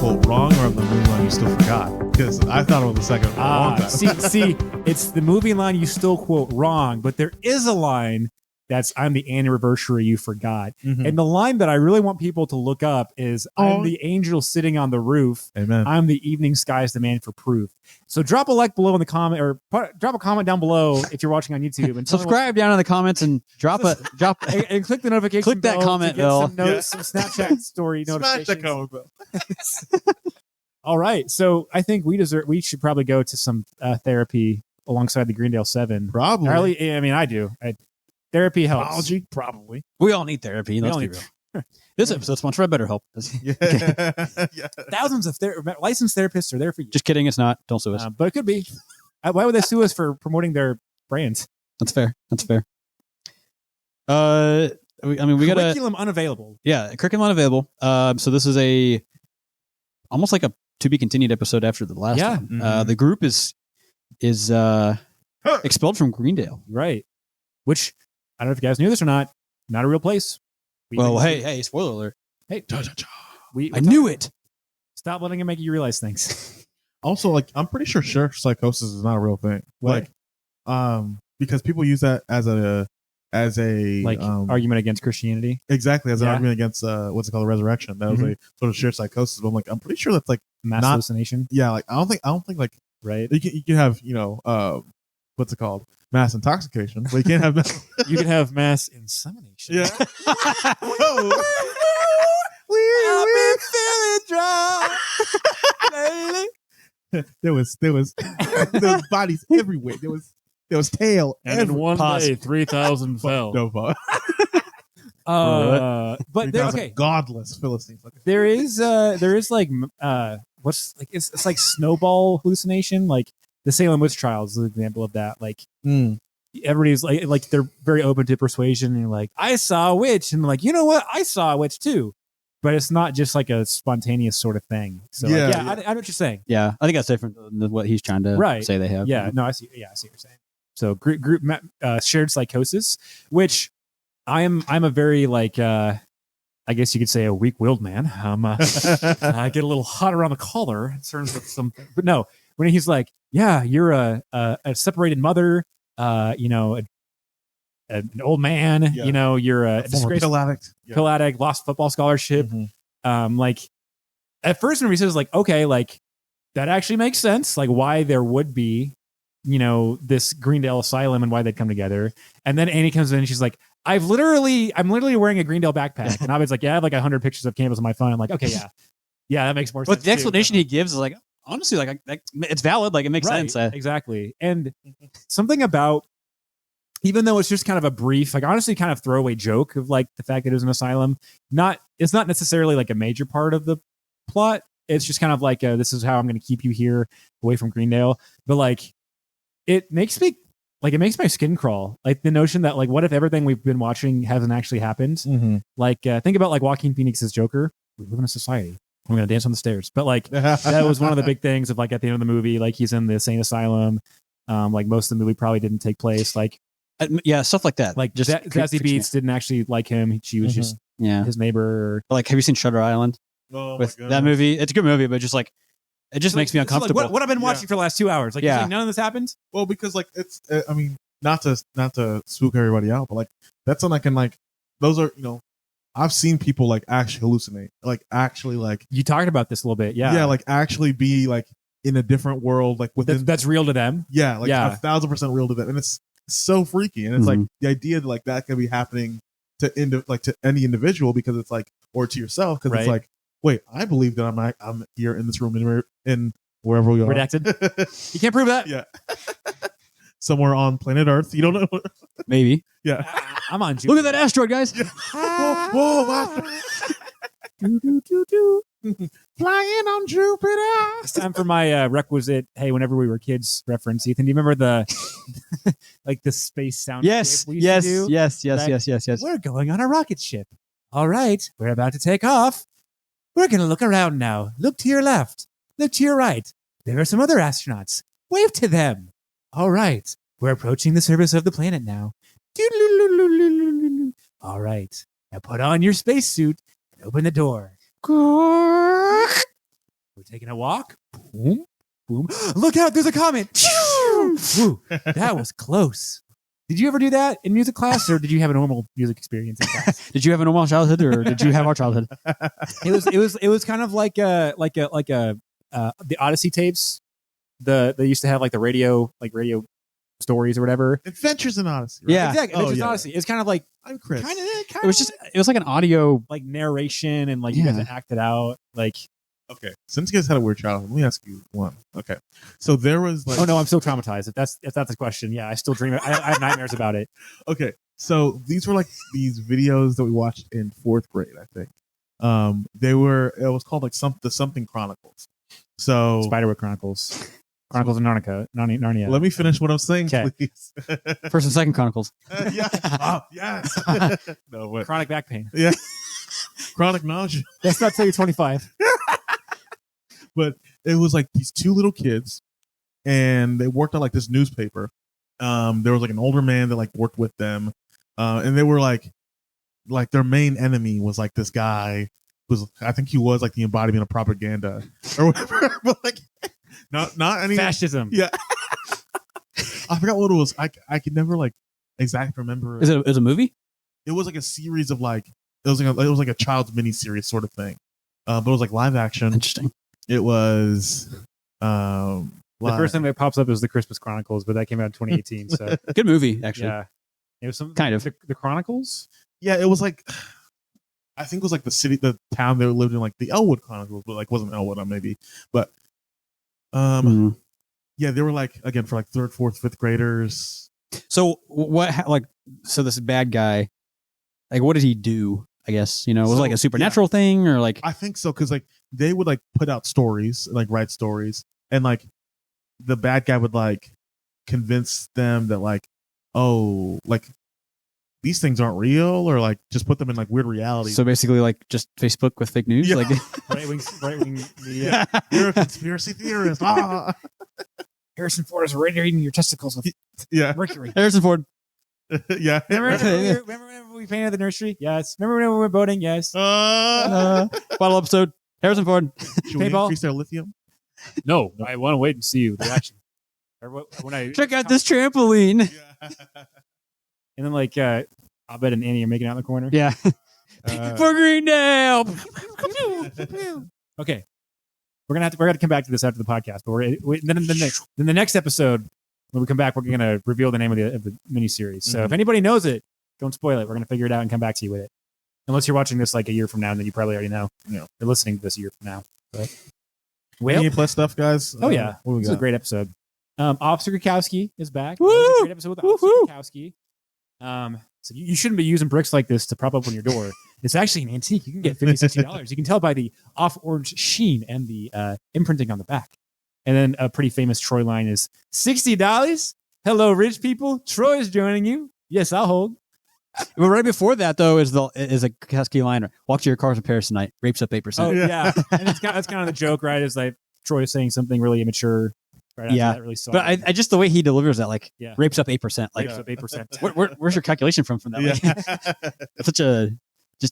quote wrong, or the movie line you still forgot? Because I thought it was the second one. See, it's the movie line you still quote wrong, but there is a line that's "I'm the anniversary you forgot," and the line that I really want people to look up is "I'm the angel sitting on the roof." Amen. I'm the evening sky's the man for proof. So drop a like below in the comment, or drop a comment down below if you're watching on YouTube, and subscribe down in the comments and drop and click the notification. Click that bell comment to get bell. some notes, some Snapchat story Smash the notifications. comment bell. All right, so I think we should probably go to some therapy alongside the Greendale 7. Probably. Or I mean, I do. Therapy helps. Apology, probably. We all need therapy. Let's be real. This episode's sponsored by BetterHelp. Yeah. Thousands of licensed therapists are there for you. Just kidding, it's not. Don't sue us. But it could be. Why would they sue us for promoting their brands? That's fair. We got Curriculum unavailable. Yeah, curriculum unavailable. So this is almost like a to be continued episode after the last one. Mm-hmm. The group is expelled from Greendale. Right. Which I don't know if you guys knew this or not. Not a real place. Hey, spoiler alert. Hey, I knew it. Stop letting it make you realize things. Also, like, I'm pretty sure shared psychosis is not a real thing. What? Like, because people use that as a argument against Christianity. Exactly, as an argument against what's it called, a resurrection. That was a sort of shared psychosis. But I'm like, I'm pretty sure that's like mass hallucination. Yeah, like I don't think like right. You can have what's it called, mass intoxication, but you can't have you can have mass insemination. Yeah. Whoa. I've been feeling dry. There was bodies everywhere. There was tail. And in one day, 3,000 fell. No, but okay, godless Philistines. There is like it's like snowball hallucination. Like the Salem witch trials is an example of that. Like everybody's like they're very open to persuasion, and like, I saw a witch, and like, you know what, I saw a witch too. But it's not just like a spontaneous sort of thing. So I know what you're saying. Yeah, I think that's different than what he's trying to say they have. Yeah, no, I see. Yeah, I see what you're saying. So group shared psychosis, which I'm a very like I guess you could say a weak-willed man. I get a little hot around the collar in terms of something. But no, when he's like, yeah, you're a separated mother, an old man, you're a disgraced pill addict, lost football scholarship. Like at first when he says like, okay, like that actually makes sense, like why there would be, this Greendale asylum and why they'd come together. And then Annie comes in and she's like, I'm literally wearing a Greendale backpack. And I was like, yeah, I have like 100 pictures of campus on my phone. I'm like, okay, yeah, that makes more sense. But the explanation he gives is like, honestly, like it's valid. Like it makes sense. Exactly. And something about, even though it's just kind of a brief, like honestly kind of throwaway joke of like the fact that it was an asylum, it's not necessarily like a major part of the plot. It's just kind of like, this is how I'm going to keep you here away from Greendale. But like, it makes my skin crawl. Like the notion that like, what if everything we've been watching hasn't actually happened? Like, think about like Joaquin Phoenix's Joker. We live in a society. I'm going to dance on the stairs. But like, that was one of the big things of like at the end of the movie, like he's in the insane asylum. Like most of the movie probably didn't take place. Like, yeah, stuff like that. Like just Zazie Beetz didn't actually like him. She was just his neighbor. Like, have you seen Shutter Island? Oh, with that movie? It's a good movie, but just like it just makes me uncomfortable. Like what I've been watching for the last 2 hours. Like, none of this happened. Well, because like it's, I mean, not to spook everybody out, but like that's something I can like. Those are I've seen people like actually hallucinate, like actually like you talked about this a little bit, yeah, like actually be like in a different world, like within that's real to them, 1,000% real to them, and it's so freaky, and it's like the idea that like that could be happening to to any individual, because it's like, or to yourself, because it's like, wait, I believe that I'm here in this room in wherever we are. Redacted. You can't prove that. Yeah. Somewhere on planet Earth. You don't know. Maybe. Yeah. I'm on Jupiter. Look at that asteroid, guys. Yeah. Whoa. Flying on Jupiter. It's time for my requisite, hey, whenever we were kids reference. Ethan, do you remember the like the space sound? Yes. Yes. We're going on a rocket ship. All right. We're about to take off. We're going to look around now. Look to your left. Look to your right. There are some other astronauts. Wave to them. All right. We're approaching the surface of the planet now. All right. Now put on your spacesuit and open the door. We're taking a walk. Boom, boom. Look out! There's a comet. Woo, that was close. Did you ever do that in music class, or did you have a normal music experience in class? Did you have a normal childhood, or did you have our childhood? It was kind of like the Odyssey tapes. They used to have like the radio stories or whatever. Adventures in Odyssey. Right? Yeah, exactly. Adventures in Odyssey. It's kind of like I'm Chris. It was like an audio like narration and like you got to act it out. Like, okay, since you guys had a weird childhood, let me ask you one. Okay, so there was like, oh no, I'm still traumatized. If that's the question, yeah, I still dream. I have nightmares about it. Okay, so these were like these videos that we watched in 4th grade, I think. It was called like the something Chronicles. So Spiderwick Chronicles. Chronicles of Narnia. Let me finish what I'm saying, please. First and Second Chronicles. Yeah. Yes. No, what? Chronic back pain. Yeah. Chronic nausea. That's not till you're 25. But it was like these 2 little kids, and they worked on like this newspaper. There was like an older man that like worked with them, and they were like their main enemy was like this guy. I think he was like the embodiment of propaganda or whatever. But like, not any fascism. Yeah. I forgot what it was. I could never like exactly remember. Is it a movie? It was like a series of like it was like a child's miniseries sort of thing, but it was like live action. Interesting. It was. The first thing that pops up is the Christmas Chronicles, but that came out in 2018. So good movie, actually. Yeah, it was some kind of the Chronicles. Yeah, it was like. I think it was like the town they lived in, like the Elwood Chronicles, but like wasn't Elwood, maybe. But yeah, they were like again for like 3rd, 4th, 5th graders. So so this bad guy, like what did he do? I guess was it like a supernatural thing or like I think so because like they would like put out stories, like write stories, and like the bad guy would like convince them that like these things aren't real, or like just put them in like weird reality. So basically, like just Facebook with fake news, like right wing media. You're a conspiracy theorist. Harrison Ford is radiating your testicles with mercury. Harrison Ford. Yeah. Remember when we painted the nursery? Yes. Remember when we were boating? Yes. Final episode. Harrison Ford. Should we increase their lithium? No, I want to wait and see the reaction. Check out this trampoline. Yeah. And then like Abed and Annie are making out in the corner. Yeah. For Greendale. Okay. We're gonna come back to this after the podcast, but then the next episode when we come back, we're gonna reveal the name of the miniseries. So if anybody knows it, don't spoil it. We're gonna figure it out and come back to you with it. Unless you're watching this like a year from now, then you probably already know. You're listening to this a year from now. But Any plus stuff, guys? Oh yeah, this is a great episode. Officer Kukowski is back. It was a great episode with Officer Kukowski. So you shouldn't be using bricks like this to prop up on your door. It's actually an antique. You can get $50, $60. You can tell by the off-orange sheen and the imprinting on the back. And then a pretty famous Troy line is $60. Hello, rich people. Troy is joining you. Yes, I'll hold. But right before that, though, is a Kukowski liner. Walk to your car's repairs tonight. Rapes up 8%. Oh yeah, and that's kind of the joke, right? Is like Troy is saying something really immature. Right yeah, that really but I just the way he delivers that, like, rapes up 8%. Like, rapes up 8%. Where's your calculation from that? Like, it's such a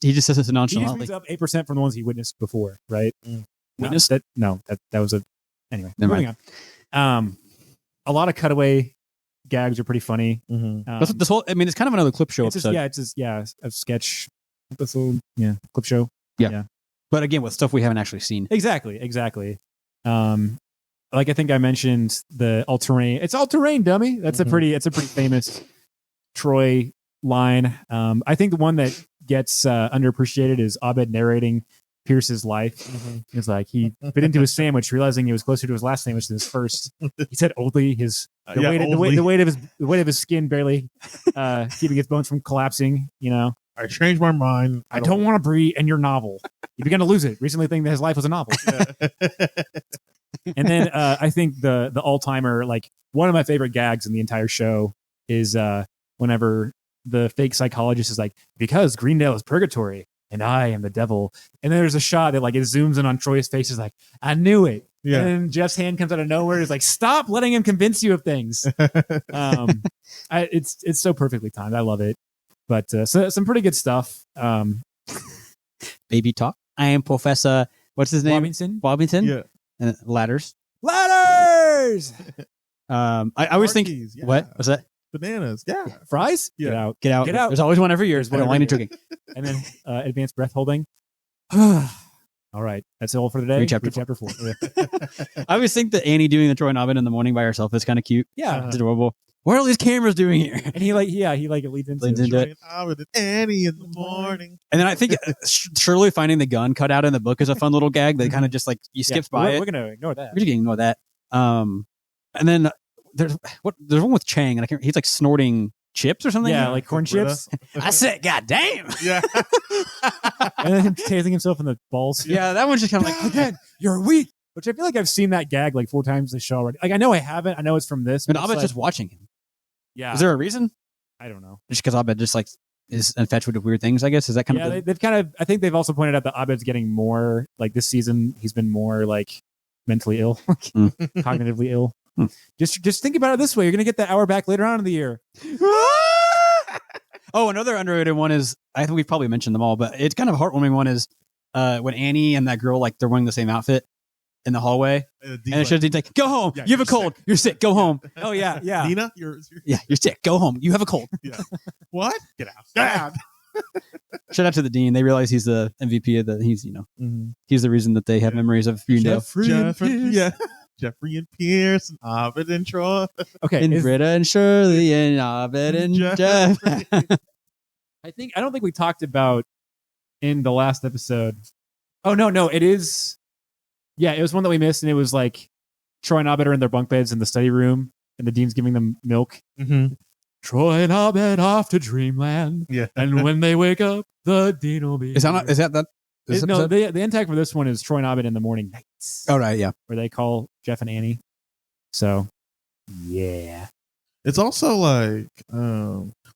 he just says this nonchalantly. He just reads up 8% from the ones he witnessed before, right? Witnessed? That was a anyway. Never moving on. A lot of cutaway gags are pretty funny. Mm-hmm. This whole, I mean, it's kind of another clip show episode. A sketch episode. Yeah, clip show. Yeah. But again, with stuff we haven't actually seen. Exactly. Like I think I mentioned the all terrain. It's all terrain, dummy. That's a pretty famous Troy line. I think the one that gets underappreciated is Abed narrating Pierce's life. It's like he bit into his sandwich, realizing it was closer to his last sandwich than his first. He said oldly, the weight of his skin barely keeping his bones from collapsing. I changed my mind. I don't want to breathe in your novel. He began to lose it. Recently thinking that his life was a novel. And then I think the all-timer, like one of my favorite gags in the entire show is whenever the fake psychologist is like, because Greendale is purgatory and I am the devil. And then there's a shot that like it zooms in on Troy's face. Is like, I knew it. Yeah. And then Jeff's hand comes out of nowhere. It's like, stop letting him convince you of things. It's so perfectly timed. I love it. But so some pretty good stuff. Baby talk. I am Professor. What's his name? Bobbington. Bobbington. Yeah. and ladders. Ladders, I always think Marquis, yeah. what was that? Bananas. Yeah. fries. Yeah. Get out. Get out! Get out. There's always one every year. I don't like any drinking. And then advanced breath holding. All right, that's all for today. Read chapter Chapter 4. I always think that Annie doing the Troy and Abed in the morning by herself is kind of cute. Yeah, It's adorable. What are all these cameras doing here? and he leads into Leads into it. With Annie in the morning. And then I think Shirley finding the gun cut out in the book is a fun little gag that kind of just like you skips by it. We're gonna ignore that. We're just gonna ignore that. And then there's one with Chang, and he's like snorting chips or something. Yeah, like corn chips. I said, God damn. Yeah. And then him tasing himself in the balls. Yeah, that one's just kind of like, Again, you're weak. Which I feel like I've seen that gag like 4 times this show already. Like I know I haven't. I know it's from this. and but it's Abed's like, just watching him. yeah. Is there a reason? I don't know. Just because Abed just like is infatuated with weird things, I guess. Is that kind of they've kind of. I think they've also pointed out that Abed's getting more like this season. He's been more like mentally ill, cognitively ill. Just think about it this way: you're gonna get that hour back later on in the year. Oh, another underrated one is, I think we've probably mentioned them all, but it's kind of a heartwarming one is when Annie and that girl, like they're wearing the same outfit in the hallway. And it's just like, go home. Yeah, you have a cold. You're sick. Go home. Oh yeah, yeah. Dina, you're Yeah, you're sick. Go home. You have a cold. yeah. What? Get out. Dad. Shout out to the dean. They realize he's the MVP of he's the reason that they have memories of Greendale. Jeffrey and Pierce and Abed and Troy. Okay, And Britta and Shirley and Abed and Jeff. I don't think we talked about in the last episode. Oh no, it is. Yeah, it was one that we missed, and it was like Troy and Abed are in their bunk beds in the study room, and the dean's giving them milk. Mm-hmm. Troy and Abed off to dreamland. Yeah. And when they wake up, the dean will be. Is that No, the end tag for this one is Troy and Abed in the morning nights. Oh, right, yeah. Where they call Jeff and Annie. So, yeah. It's also like,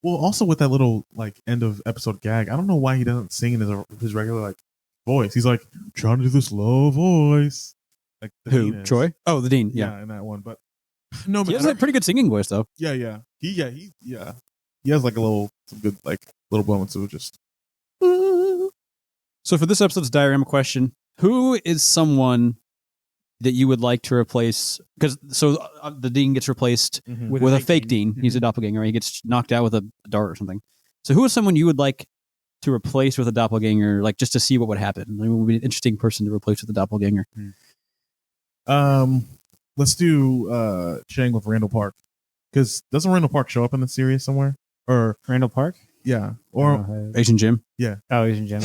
also with that little like end of episode gag, I don't know why he doesn't sing in his regular like voice. He's like trying to do this low voice. Like the Who? dean is. Troy? Oh, the dean. Yeah, in that one. But no, He has a pretty good singing voice, though. Yeah. He has like some good like little moments of just. So for this episode's diorama question, who is someone that you would like to replace? Because the dean gets replaced with a fake dean. He's a doppelganger. He gets knocked out with a dart or something. So who is someone you would like to replace with a doppelganger, like just to see what would happen? Like, who would be an interesting person to replace with a doppelganger? Let's do Chang with Randall Park, because doesn't Randall Park show up in the series somewhere? Or Randall Park? Yeah, or Asian Jim. Yeah. Oh, Asian Jim.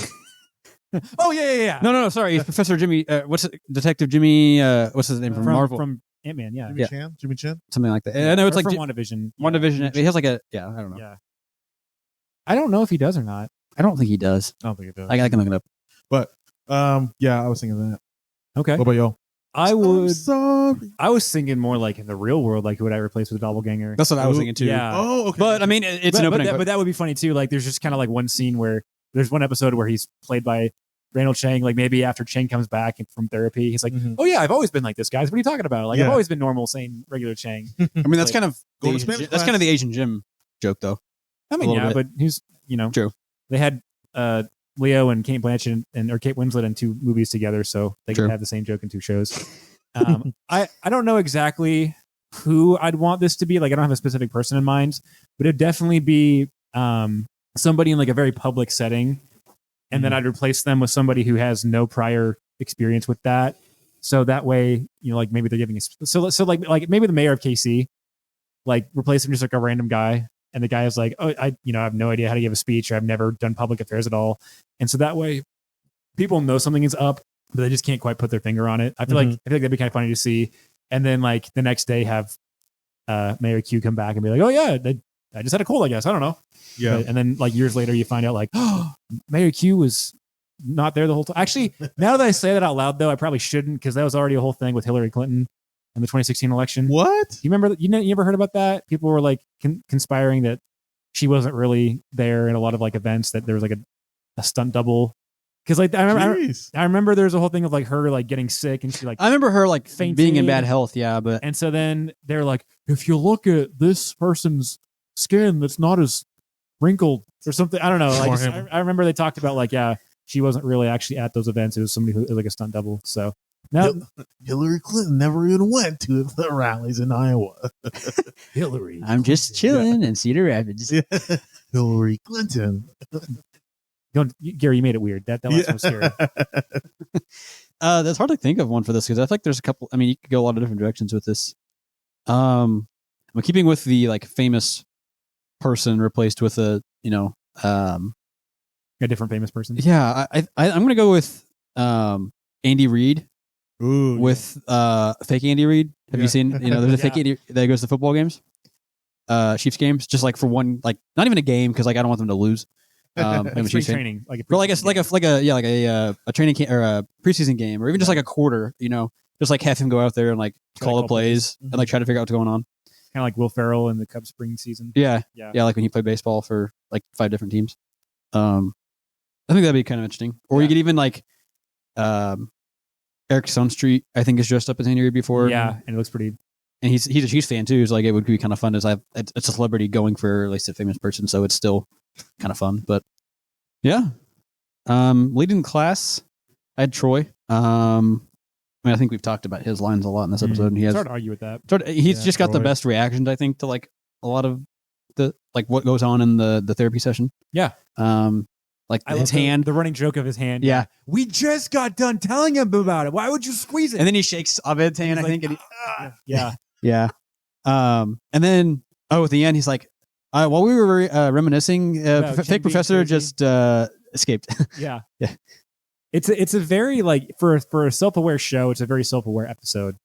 Oh yeah. No. Sorry, Professor Jimmy. Detective Jimmy? What's his name from Marvel? From Ant-Man. Yeah. Jimmy Chan, something like that. I know it's Or like from WandaVision. WandaVision. He has like a I don't know. Yeah. I don't know if he does or not. I don't think he does. I don't think it does. I can look it up. But yeah, I was thinking that. Okay. What about y'all? I would. I'm sorry. I was thinking more like in the real world, like who would I replace with a doppelganger? That's what I was thinking too. Yeah. Oh, okay. But I mean, it's an opening. But that would be funny too. Like, there's just kind of like one scene where there's one episode where he's played by Randall Chang. Like maybe after Chang comes back from therapy, he's like, "Oh yeah, I've always been like this, guys. What are you talking about? Like I've always been normal, sane, regular Chang." I mean, that's like, kind of go to the Spanish Asian, that's kind of the Asian Jim joke, though. I mean, yeah, but he's True. They had Leo and Kate Blanchett or Kate Winslet in 2 movies together, so they could have the same joke in 2 shows. I don't know exactly who I'd want this to be. Like, I don't have a specific person in mind, but it'd definitely be somebody in like a very public setting, and then I'd replace them with somebody who has no prior experience with that. So that way, like maybe they're giving like maybe the mayor of KC, like replace him just like a random guy, and the guy is like, "Oh, I have no idea how to give a speech, or I've never done public affairs at all," and so that way, people know something is up, but they just can't quite put their finger on it. I feel like that'd be kind of funny to see. And then like the next day have Mayor Q come back and be like, "Oh yeah, I just had a cold, I guess. I don't know." Yeah. And then like years later you find out like, "Oh, Mayor Q was not there the whole time." Actually, now that I say that out loud though, I probably shouldn't, because that was already a whole thing with Hillary Clinton in the 2016 election. What? You remember that? You ever heard about that? People were like conspiring that she wasn't really there in a lot of like events, that there was like a stunt double. Because like I remember there's a whole thing of like her like getting sick, and she like I remember her like fainting, being in bad health. Yeah, but and so then they're like, if you look at this person's skin that's not as wrinkled or something, I don't know. Like I remember they talked about like, yeah, she wasn't really actually at those events. It was somebody who was like a stunt double. So No, Hillary Clinton never even went to the rallies in Iowa. Hillary. I'm just chilling in Cedar Rapids. Yeah. Hillary Clinton. Gary, you made it weird. That last was scary. That's hard to think of one for this because I feel like there's a couple. I mean, you could go a lot of different directions with this. I'm keeping with the like famous person replaced with a A different famous person. Yeah, I'm gonna go with Andy Reid. Ooh, with fake Andy Reid. Have you seen? There's a fake Andy that goes to football games, Chiefs games, just like for one, like not even a game because like I don't want them to lose. Spring training, like a training camp or a preseason game, or even just like a quarter. Just like have him go out there and like call the plays and like try to figure out what's going on. Kind of like Will Ferrell in the Cubs spring season. Yeah, like when he played baseball for like 5 different teams. I think that'd be kind of interesting. Or you could even like Eric Sunstreet, I think, is dressed up as Andy Reid before. Yeah, and it looks pretty. And he's a Chiefs fan too, so like it would be kind of fun as it's a celebrity going for at least a famous person, so it's still kind of fun. But yeah, leading class, I had Troy. I think we've talked about his lines a lot in this episode, and he has. It's hard to argue with that. He's just got the best reactions, I think, to like a lot of the like what goes on in the therapy session. Yeah. Like I his love hand, the running joke of his hand. Yeah. We just got done telling him about it. Why would you squeeze it? And then he shakes Abed's hand, I think. And yeah. Yeah. And then, at the end, he's like, while we were reminiscing, fake professor just escaped. Yeah. Yeah. It's a very like for a self-aware show. It's a very self-aware episode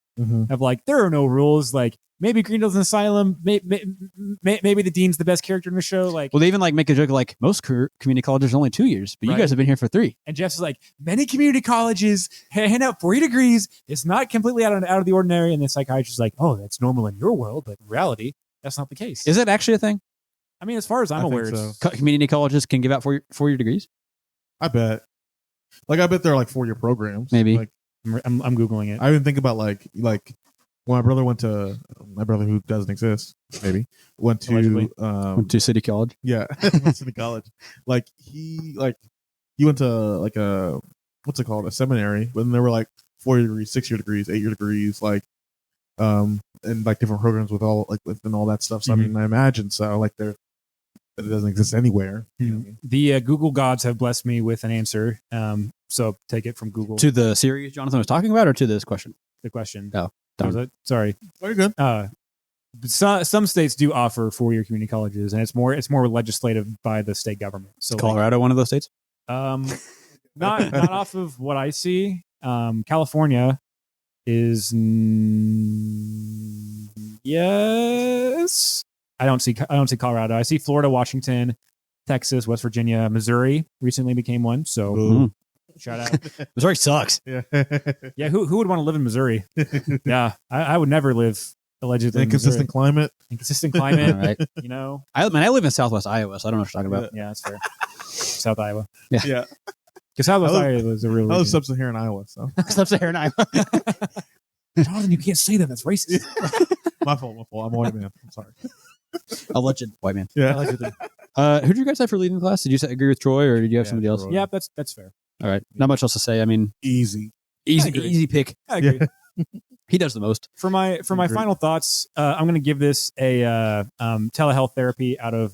of like there are no rules. Like maybe Greenville's an asylum. Maybe the dean's the best character in the show. Like, well, they even like make a joke like most community colleges are only 2 years, but you guys have been here for 3. And Jeff's like many community colleges hand out 40 degrees. It's not completely out of the ordinary. And the psychiatrist's like, oh, that's normal in your world, but in reality, that's not the case. Is it actually a thing? I mean, as far as I'm aware, community colleges can give out 4-year degrees. I bet. Like, I bet they're like 4-year programs. Maybe. Like, I'm Googling it. I even think about like when my brother who doesn't exist, maybe went to City College. Yeah, went to the college. Like he went to like a what's it called, a seminary, when there were like 4-year degrees, 6-year degrees, 8-year degrees, like and like different programs with all like within all that stuff. So I mean, I imagine so. Like it doesn't exist anywhere. You know what I mean? The Google gods have blessed me with an answer. So take it from Google. To the series Jonathan was talking about, or to this question? The question. Oh, was it? Sorry. Very good. Some states do offer 4-year community colleges, and it's more legislative by the state government. So Colorado, one of those states? Not off of what I see. California is yes. I don't see Colorado. I see Florida, Washington, Texas, West Virginia, Missouri recently became one. So shout out. Missouri sucks. Yeah. Yeah. Who would want to live in Missouri? Yeah. I would never live allegedly inconsistent climate. Inconsistent climate. Right. You know. I live in Southwest Iowa, so I don't know what you're talking about. Yeah, that's fair. South Iowa. Yeah. Because Southwest Iowa is a real. I live sub-Saharan Iowa, so Sub-Saharan Iowa. Jonathan, you can't say that. That's racist. My fault. I'm a white man. I'm sorry. Alleged white man. Yeah. Allegedly. Who did you guys have for leading class? Did you agree with Troy, or did you have somebody else? Yeah, that's fair. All right. Not much else to say. I mean, Easy pick. I agree. Yeah. He does the most. For my final thoughts, I'm going to give this a telehealth therapy out of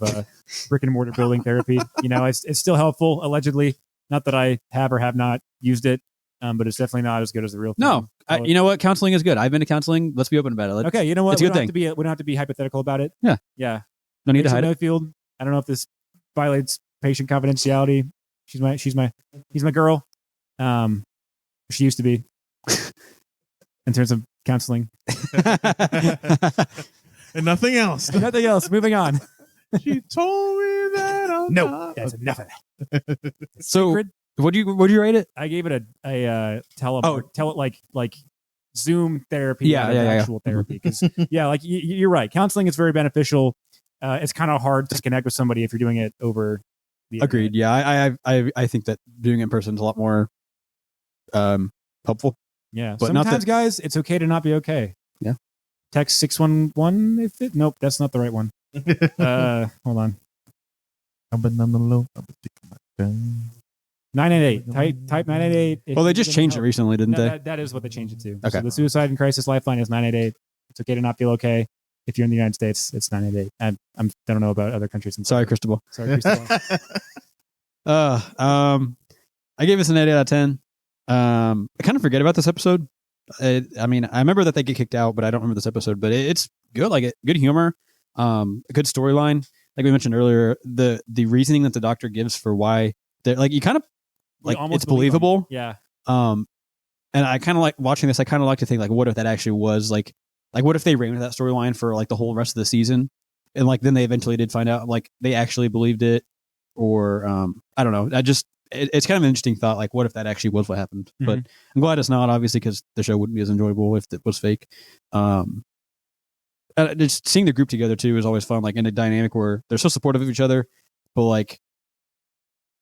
brick and mortar building therapy. You know, it's still helpful, allegedly. Not that I have or have not used it, but it's definitely not as good as the real thing. No, you know what? Counseling is good. I've been to counseling. Let's be open about it. Okay, you know what? It's a good thing. We don't have to be hypothetical about it. Yeah. Yeah. No need to hide it. Field. I don't know if this violates patient confidentiality. He's my girl. She used to be in terms of counseling. And nothing else. Nothing else. Moving on. She told me that. No, that's enough of that. So, would you rate it? I gave it a like Zoom therapy, actual therapy. Because like you're right. Counseling is very beneficial. It's kind of hard to connect with somebody if you're doing it over the Agreed. internet. Yeah, I think that doing it in person is a lot more helpful. Yeah, but sometimes, guys, it's okay to not be okay. Yeah. Text 611 if it. Nope, that's not the right one. Hold on. I've been on the low. I've been taking my time. 988. Type 988. Well, they just changed it recently, didn't they? That is what they changed it to. Okay. So the Suicide and Crisis Lifeline is 988. It's okay to not feel okay. If you're in the United States, it's 988. I don't know about other countries. Sorry, Cristobal. Sorry, Cristobal. I gave this an 8 out of 10. I kind of forget about this episode. I remember that they get kicked out, but I don't remember this episode. But it's good, good humor, a good storyline. Like we mentioned earlier, the reasoning that the doctor gives for why they're you kind of it's believable. Yeah. And I kind of like watching this. I kind of like to think what if that actually was like what if they ran with that storyline for the whole rest of the season, and then they eventually did find out they actually believed it, or I don't know. It's kind of an interesting thought. What if that actually was what happened? Mm-hmm. But I'm glad it's not, obviously, because the show wouldn't be as enjoyable if it was fake. Just seeing the group together too is always fun. In a dynamic where they're so supportive of each other, but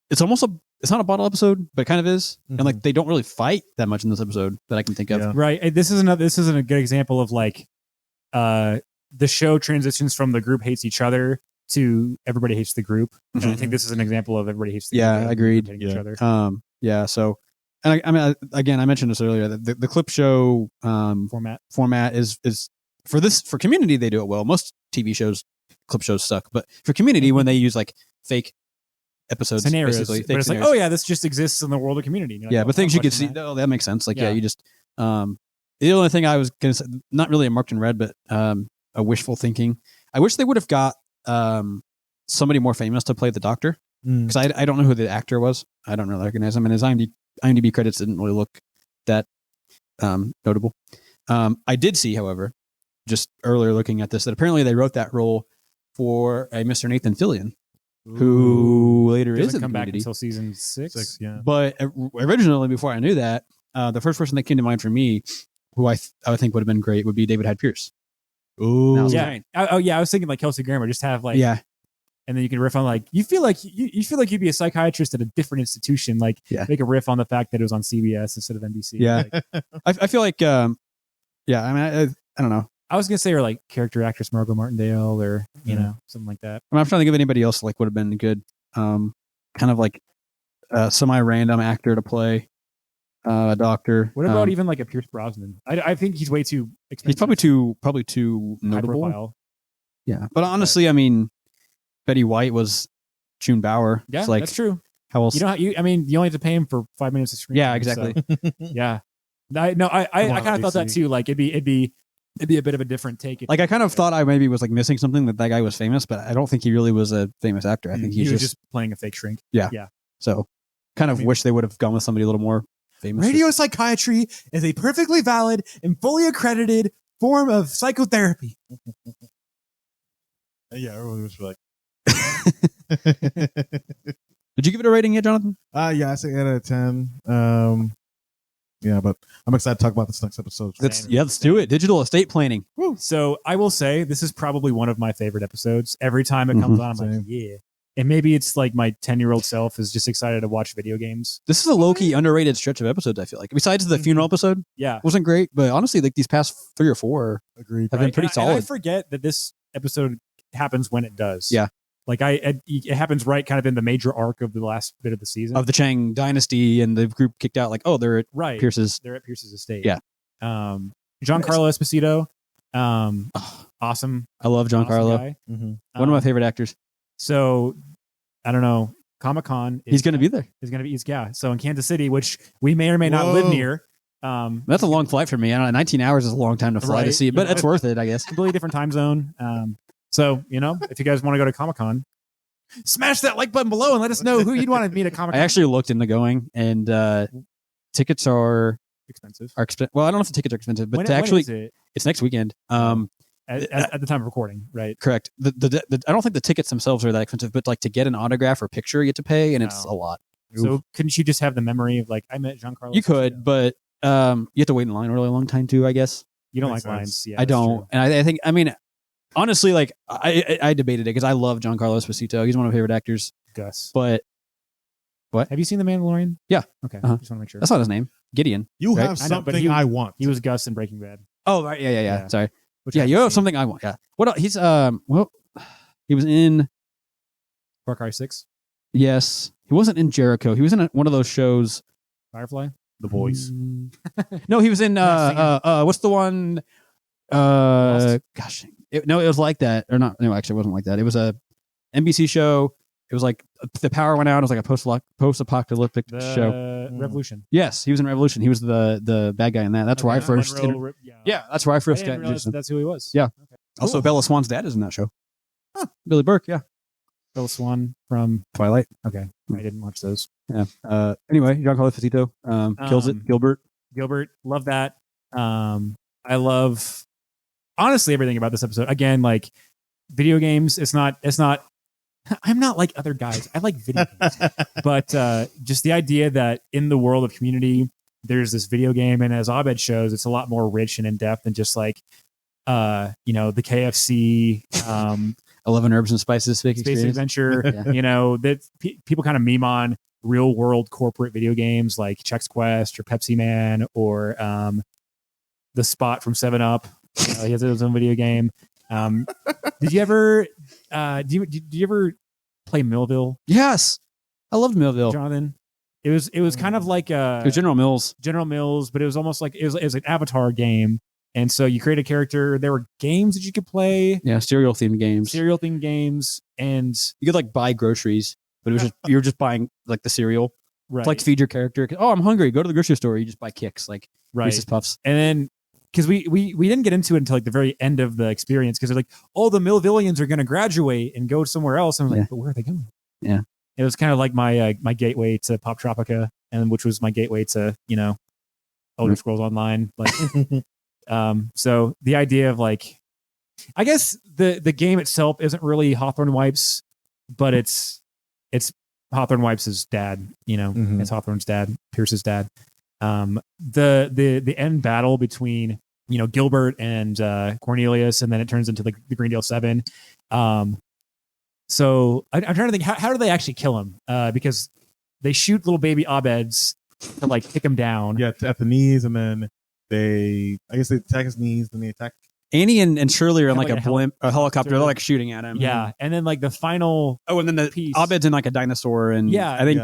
it's almost it's not a bottle episode, but it kind of is. Mm-hmm. And they don't really fight that much in this episode that I can think of. Yeah. Right. This isn't a good example of the show transitions from the group hates each other to everybody hates the group. Mm-hmm. And I think this is an example of everybody hates the group. Yeah, agreed. Each other. So, and I mentioned this earlier, that the clip show format is for Community, they do it well. Most TV shows, clip shows suck, but for Community, when they use fake episode scenarios, basically, but it's scenarios. this just exists in the world of Community. But things you can see, that makes sense. You just the only thing I was gonna say, not really a marked in red, but a wishful thinking. I wish they would have got somebody more famous to play the doctor, because I don't know who the actor was. I don't really recognize him, and his IMDb credits didn't really look that notable. I did see, however, just earlier looking at this, that apparently they wrote that role for a Mr. Nathan Fillion, who later isn't come back until season 6. Yeah. But originally, before I knew that, the first person that came to mind for me, who I would think would have been great, would be David Hyde Pierce. Ooh, yeah. I was thinking Kelsey Grammer, just have and then you can riff on you feel like you'd be a psychiatrist at a different institution, make a riff on the fact that it was on CBS instead of NBC. Yeah, I feel like I don't know. I was gonna say, or character actress Margot Martindale, or something like that. I'm trying to think of anybody else would have been good, kind of semi-random actor to play a doctor. What about even a Pierce Brosnan? I think he's way too expensive. He's probably too notable. Yeah, but honestly, Betty White was June Bauer. Yeah, that's true. How else? You only have to pay him for 5 minutes of screen. Yeah, time, exactly. So, yeah. I kind of thought that too. It'd be a bit of a different take. I kind of thought I maybe was missing something, that guy was famous, but I don't think he really was a famous actor. I think he was just playing a fake shrink. Yeah. So kind of wish they would have gone with somebody a little more famous. Radio psychiatry is a perfectly valid and fully accredited form of psychotherapy. Yeah, everyone was Did you give it a rating yet, Jonathan? Yeah, I say 8 out of 10. Yeah, but I'm excited to talk about this next episode. Let's do it. Digital estate planning. Woo. So I will say this is probably one of my favorite episodes. Every time it comes on, I'm like, yeah. And maybe it's my 10-year-old self is just excited to watch video games. This is a low-key underrated stretch of episodes, I feel like. Besides the funeral episode, wasn't great, but honestly, these past 3 or 4 have been pretty solid. And I forget that this episode happens when it does. Yeah. It happens right kind of in the major arc of the last bit of the season. Of the Chang dynasty, and the group kicked out, they're at Pierce's. They're at Pierce's estate. Yeah. Giancarlo Esposito. Awesome. I love Giancarlo. Mm-hmm. One of my favorite actors. So, I don't know. Comic-Con. He's going to be there. So in Kansas City, which we may or may not live near. That's a long flight for me. I don't know. 19 hours is a long time to fly to see it, but it's worth it, I guess. Completely different time zone. So, if you guys want to go to Comic-Con, smash that like button below and let us know who you'd want to meet at Comic-Con. I actually looked into going, and tickets are expensive. Well, I don't know if the tickets are expensive, but when is it? It's next weekend. At the time of recording, right? Correct. I don't think the tickets themselves are that expensive, but to get an autograph or picture, you have to pay, and it's a lot. So couldn't you just have the memory of I met Giancarlo? You could, but you have to wait in line a really long time too, I guess. You don't like lines. Yeah, I don't. True. And I think, honestly, I debated it because I love Giancarlo Esposito. He's one of my favorite actors. Gus. But what? Have you seen The Mandalorian? Yeah. Okay. Just want to make sure. That's not his name. Gideon. You have something I want. He was Gus in Breaking Bad. Oh, right. Yeah. Sorry. You have something I want. Yeah. What else? He's he was in Far Cry 6. Yes, he wasn't in Jericho. He was in one of those shows. Firefly, The Voice. No, he was in what's the one? Gosh, it was like that or not? No, actually, it wasn't like that. It was a NBC show. It was like the power went out. It was like a post-apocalyptic show. Revolution. Yes, he was in Revolution. He was the bad guy in that. That's where I first. That's where I first got. That's who he was. Yeah. Okay. Also, Cool. Bella Swan's dad is in that show. Huh. Billy Burke. Yeah. Bella Swan from Twilight. Okay, I didn't watch those. Yeah. Anyway, Giancarlo Esposito kills it. Gilbert, love that. I love honestly everything about this episode. Again, like video games. It's not. I'm not like other guys. I like video games, but just the idea that in the world of Community, there's this video game, and as Abed shows, it's a lot more rich and in depth than just like, the KFC, 11 Herbs and Spices Space Adventure. Yeah. That people kind of meme on real world corporate video games like Chex Quest or Pepsi Man or the Spot from 7-Up. He has his own video game. Did you ever did you ever play Millville? Yes, I loved Millville, Jonathan. It was kind of like it was General Mills, but it was almost like it was an Avatar game, and so you create a character. There were games that you could play, cereal themed games, and you could like buy groceries, but it was just you were just buying like the cereal, right? To, like feed your character. Oh, I'm hungry. Go to the grocery store. You just buy Kicks, like Reese's Puffs, and then. Because we didn't get into it until like the very end of the experience because they're like, oh, the Millvillians are going to graduate and go somewhere else. And I was like, but where are they going? Yeah. It was kind of like my my gateway to Pop Tropica, and which was my gateway to, Elder Scrolls Online. Like, so the idea of like, I guess the game itself isn't really Hawthorne Wipes, but it's Hawthorne Wipes' dad, it's Hawthorne's dad, Pierce's dad. The end battle between Gilbert and Cornelius, and then it turns into the Greendale 7. So I'm trying to think how do they actually kill him? Because they shoot little baby Abeds to like kick him down. Yeah, at the knees, and then they attack his knees, then they attack. Annie and Shirley are in like a helicopter. They're like shooting at him. Yeah, and then like the final. Oh, and then the piece. Abed's in like a dinosaur, and I think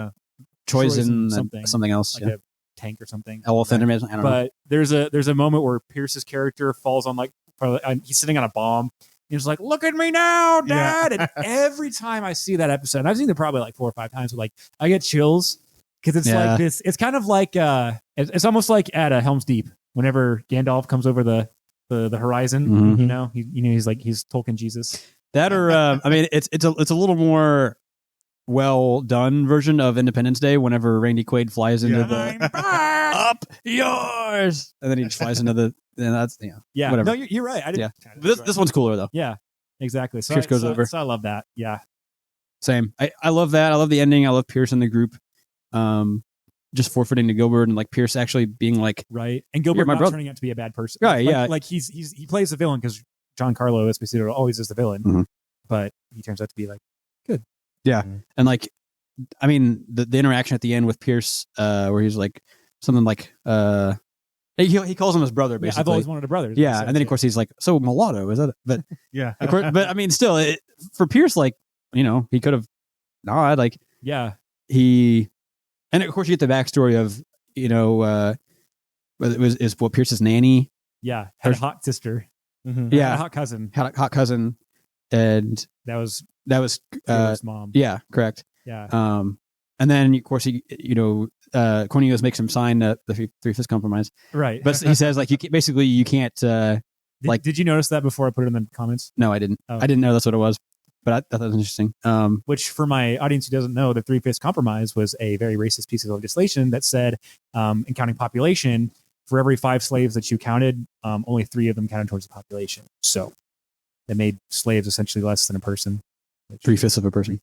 Troy's in something else. Like a tank or something. Elephant, I don't know. But there's a moment where Pierce's character falls on he's sitting on a bomb. He's like, "Look at me now, Dad!" And every time I see that episode, and I've seen it probably like 4 or 5 times, but like I get chills because it's like this. It's kind of like it's almost like at Helm's Deep whenever Gandalf comes over the horizon. Mm-hmm. He's Tolkien Jesus. That or I mean, it's a little more well done version of Independence Day whenever Randy Quaid flies into the up yours, and then he just flies into the. And that's whatever. No, you're right. I didn't. Yeah, this one's cooler though. Yeah, exactly. So Pierce goes over. So I love that. Yeah, same. I love that. I love the ending. I love Pierce and the group. Just forfeiting to Gilbert and like Pierce actually being like right, and Gilbert not turning out to be a bad person. Right. Like he plays the villain because Giancarlo Esposito always is the villain, but he turns out to be like good. Yeah, and like I mean the interaction at the end with Pierce, where he's like something like he calls him his brother. Basically, I've always wanted a brother. Yeah, and then of course he's like, so mulatto is that? But yeah, of course, but I mean, still for Pierce, like he could have not like he. And of course, you get the backstory of is what Pierce's nanny. Yeah, had a hot sister. Mm-hmm. Yeah, had a hot cousin. Had a hot cousin, and that was mom. Yeah, correct. Yeah. And then of course Cornelius makes him sign the Three Fifths Compromise. Right. But he says like you can't. Did you notice that before I put it in the comments? No, I didn't. Oh. I didn't know that's what it was. But I thought that was interesting. Which, for my audience who doesn't know, the Three Fifths Compromise was a very racist piece of legislation that said, in counting population, for every 5 slaves that you counted, only 3 of them counted towards the population. So that made slaves essentially less than a person. 3/5 of a person.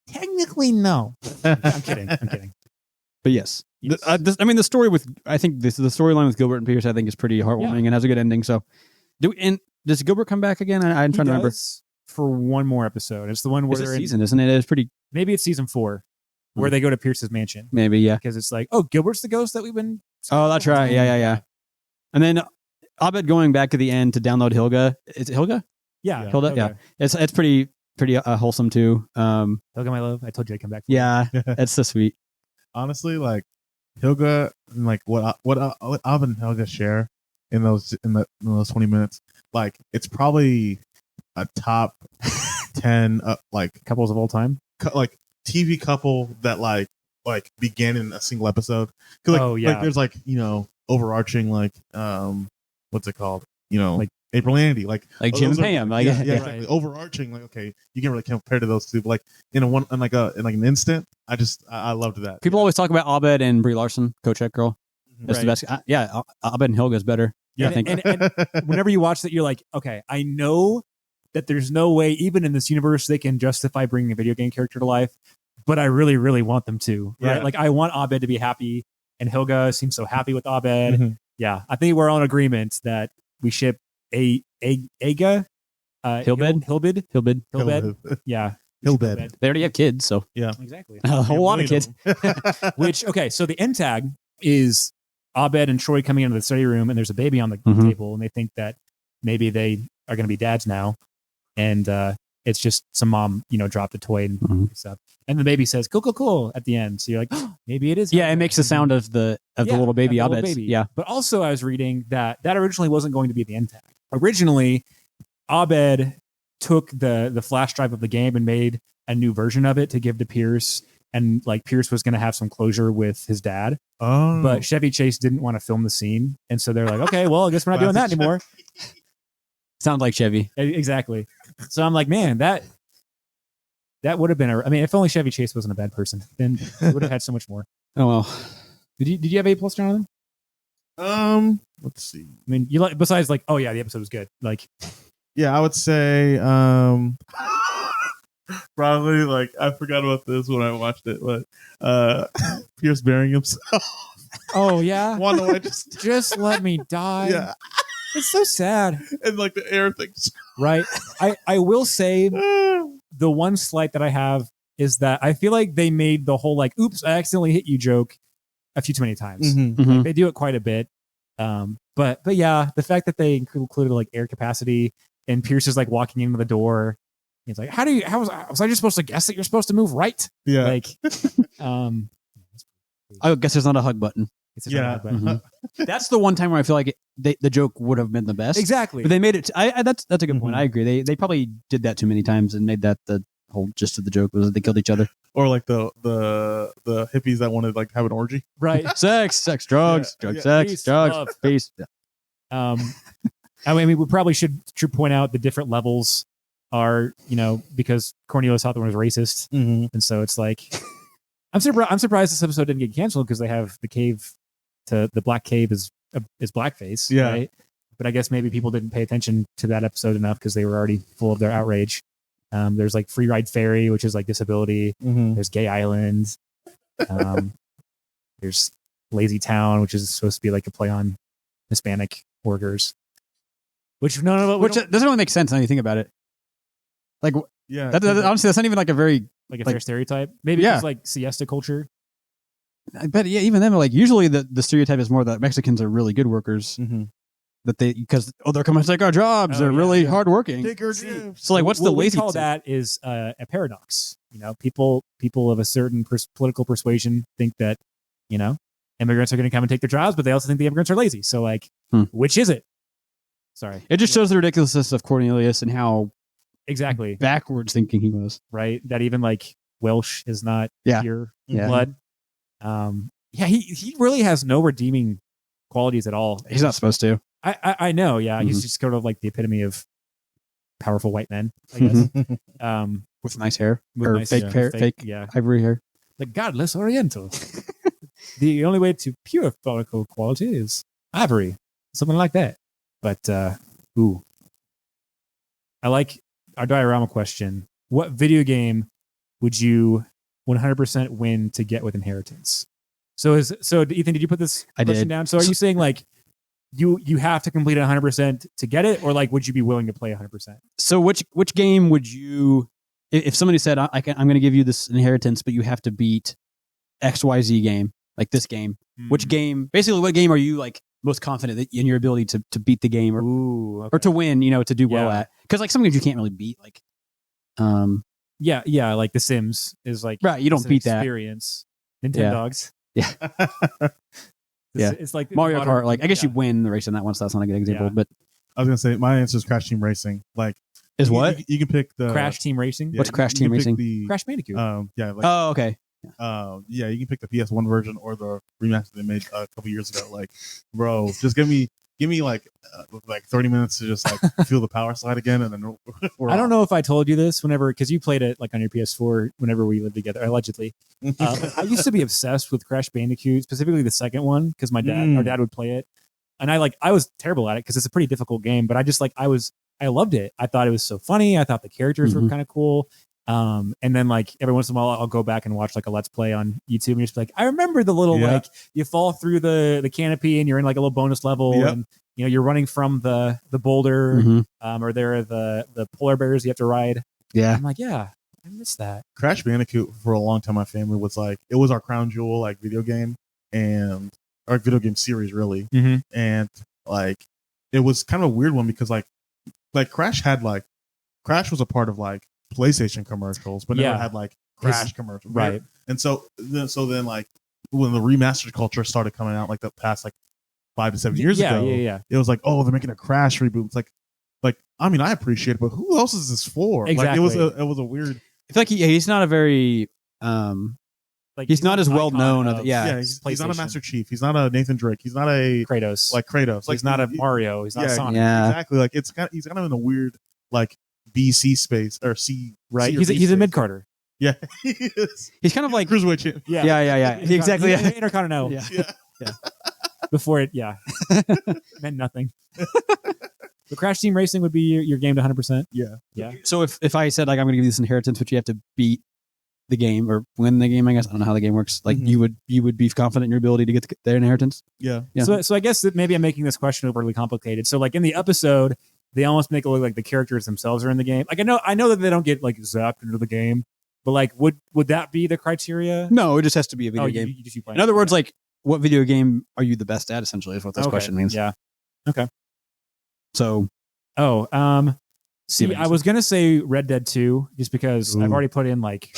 Technically, no. I'm kidding. But yes. The story I think the storyline with Gilbert and Pierce, I think, is pretty heartwarming and has a good ending. So, does Gilbert come back again? I'm trying to remember. For one more episode. It's the one where they're season, isn't it? It's pretty. Maybe it's season 4 where they go to Pierce's mansion. Maybe, yeah. Because it's like, oh, Gilbert's the ghost that we've been. Oh, that's right. Yeah. And then Abed going back to the end to download Hilga. Is it Hilga? Yeah. Hilda? Yeah. It's pretty pretty wholesome too. Hilga, my love, I told you I'd come back. Yeah, that's so sweet. Honestly, like Hilga, and like what Ab and Hilga share in those 20 minutes, like it's probably a top 10 like Couples of all time. like TV couple that like began in a single episode. Like, like there's like overarching like what's it called? Like April and Andy, like Jim and Pam, like exactly. Overarching, like okay, you can't really compare to those two, but like in an instant, I loved that. People always talk about Abed and Brie Larson, co-check girl. That's the best. Abed and Hilga is better. Yeah, I think. And whenever you watch that, you're like, okay, I know that there's no way, even in this universe, they can justify bringing a video game character to life, but I really, really want them to. Right? Like I want Abed to be happy, and Hilga seems so happy with Abed. Mm-hmm. Yeah, I think we're all in agreement that we ship Hilbed. Yeah. Hilbed. They already have kids, so yeah, exactly. A whole lot of kids. Which so the end tag is Abed and Troy coming into the study room, and there's a baby on the table, and they think that maybe they are going to be dads now, and it's just some mom, dropped a toy and stuff, and the baby says cool at the end. So you're like, oh, maybe it is. Yeah, it makes the sound of the little baby Abed. Yeah, but also I was reading that originally wasn't going to be the end tag. Originally, Abed took the flash drive of the game and made a new version of it to give to Pierce, and like Pierce was going to have some closure with his dad. Oh, but Chevy Chase didn't want to film the scene, and so they're like, okay, well, I guess we're not doing that anymore. Sounds like Chevy. Exactly. So I'm like, man, that would have been if only Chevy Chase wasn't a bad person, then we would have had so much more. Oh well. Did you have A+ Jonathan? Let's see. I mean, you like besides like, oh yeah, the episode was good. Like, yeah, I would say probably like I forgot about this when I watched it, but Pierce burying himself. Oh yeah. Why do I just let me die? Yeah. It's so sad. And like the air things. Right. I will say the one slight that I have is that I feel like they made the whole like, oops, I accidentally hit you joke a few too many times. Like, they do it quite a bit. But yeah, the fact that they included like air capacity and Pierce is like walking into the door. He's like, how was I just supposed to guess that you're supposed to move right? Yeah. Like, I guess there's not a hug button. Yeah. That's the one time where I feel like the joke would have been the best. Exactly. But they made it. That's a good point. I agree. They probably did that too many times and made that the whole gist of the joke was that they killed each other. Or like the hippies that wanted like have an orgy. Right. Sex, drugs, sex, peace, drugs, love. peace. Yeah. I mean, we probably should point out the different levels are, because Cornelius Hawthorne was racist. And so it's like, I'm surprised this episode didn't get canceled because they have the Black Cave is blackface. Yeah. Right? But I guess maybe people didn't pay attention to that episode enough because they were already full of their outrage. There's like Free Ride Ferry, which is like disability. There's Gay Island. There's Lazy Town, which is supposed to be like a play on Hispanic workers. Which doesn't really make sense when you think about it. Like, yeah, honestly, that's not even like a very fair stereotype. Maybe it's like siesta culture. I bet, yeah, even then, like usually the stereotype is more that Mexicans are really good workers. That because they're coming to take our jobs. They're really hardworking. Take our jobs. So like, what's the lazy? We call that is a paradox. People of a certain political persuasion think that immigrants are going to come and take their jobs, but they also think the immigrants are lazy. So like, which is it? Sorry, it just shows the ridiculousess of Cornelius and how exactly backwards thinking he was. Right, that even like Welsh is not pure blood. He really has no redeeming qualities at all. He's not supposed to. I know, yeah. He's just sort of like the epitome of powerful white men, I guess. With nice hair. With or nice, fake hair, fake ivory hair. Like godless Oriental. The only way to pure political quality is ivory. Something like that. But I like our diorama question. What video game would you 100% win to get with inheritance? So Ethan, did you put this question down? So are you saying like you have to complete it 100% to get it, or like would you be willing to play 100%? So which game would you, if somebody said I'm going to give you this inheritance, but you have to beat XYZ game, like this game, which game? Basically, what game are you like most confident in your ability to beat the game or to win? To do well at? Because like some games you can't really beat. Like Yeah, like The Sims is like right. You don't beat that experience. Nintendogs. Yeah. It's like Mario Kart. Like I guess you win the race in that one, so that's not a good example. But I was gonna say my answer is Crash Team Racing. Like what you can pick the Crash Team Racing. What's Crash Team Racing? Crash Bandicoot. Oh, okay. Yeah, you can pick the PS1 version or the remaster they made a couple years ago. Like, bro, just give me like 30 minutes to just like feel the power slide again, and then I don't know if I told you this because you played it like on your PS4 whenever we lived together, allegedly. I used to be obsessed with Crash Bandicoot, specifically the second one, because our dad would play it, and I was terrible at it because it's a pretty difficult game, but I loved it. I thought it was so funny. I thought the characters were kind of cool. And then like every once in a while I'll go back and watch like a let's play on YouTube and just be like, I remember the little like you fall through the canopy and you're in like a little bonus level and you're running from the boulder or there are the polar bears you have to ride. Yeah. I'm like, I miss that. Crash Bandicoot for a long time my family was like, it was our crown jewel like video game and our video game series really. And like it was kind of a weird one because like Crash was a part of like PlayStation commercials, but never had like Crash commercials, right? And so then like when the remastered culture started coming out, like the past like 5 to 7 years ago, it was like, oh, they're making a Crash reboot. It's like I mean, I appreciate it, but who else is this for? Exactly. Like it was a weird. I feel like he's not a very like he's not as well known. He's not a Master Chief. He's not a Nathan Drake. He's not a Kratos. Like Kratos. He's not a Mario. He's not Sonic. Yeah, exactly. Like he's kind of in a weird like BC space or C. Right. He's a mid Carter. Yeah, he's kind of like Cruiserweight champ. Yeah. Exactly. Intercontinental. Yeah. Before it, meant nothing. The Crash Team Racing would be your game to 100%. Yeah. So if I said like I'm going to give you this inheritance, but you have to beat the game or win the game, I guess I don't know how the game works. Like you would be confident in your ability to get their inheritance. Yeah. So I guess that maybe I'm making this question overly complicated. So like in the episode, they almost make it look like the characters themselves are in the game. Like I know that they don't get like zapped into the game, but like would that be the criteria? No, it just has to be a video game. You just keep playing. In other words, like what video game are you the best at? Essentially, is what this question means. Yeah. Okay. So. See, I was gonna say Red Dead 2 just because I've already put in like